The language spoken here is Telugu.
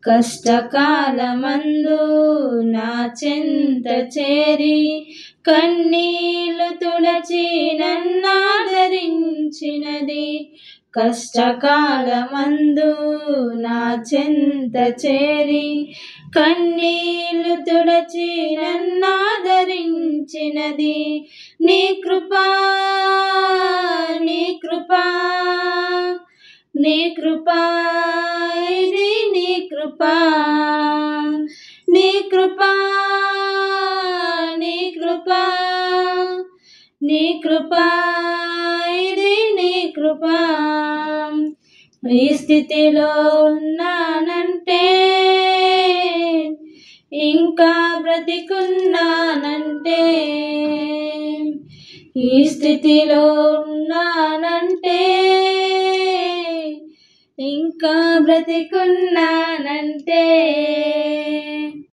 కష్టకాలమందు నా చెంత చేరి కన్నీళ్లు తుడచి నన్నాదరించినది. కష్టకాలమందు నా చెంత చేరి కన్నీళ్లు తుడచి నన్నాదరించినది. నీ కృపా నీ కృపా నీ కృపా ఇది నీ కృపా నీ కృపా నీ కృపా నీ కృపా ఇది నీ కృపా. ఈ స్థితిలో ఉన్నానంటే ఇంకా బ్రతికున్నానంటే, ఈ స్థితిలో ఉన్నానంటే ఇంకా బ్రతికున్నానంటే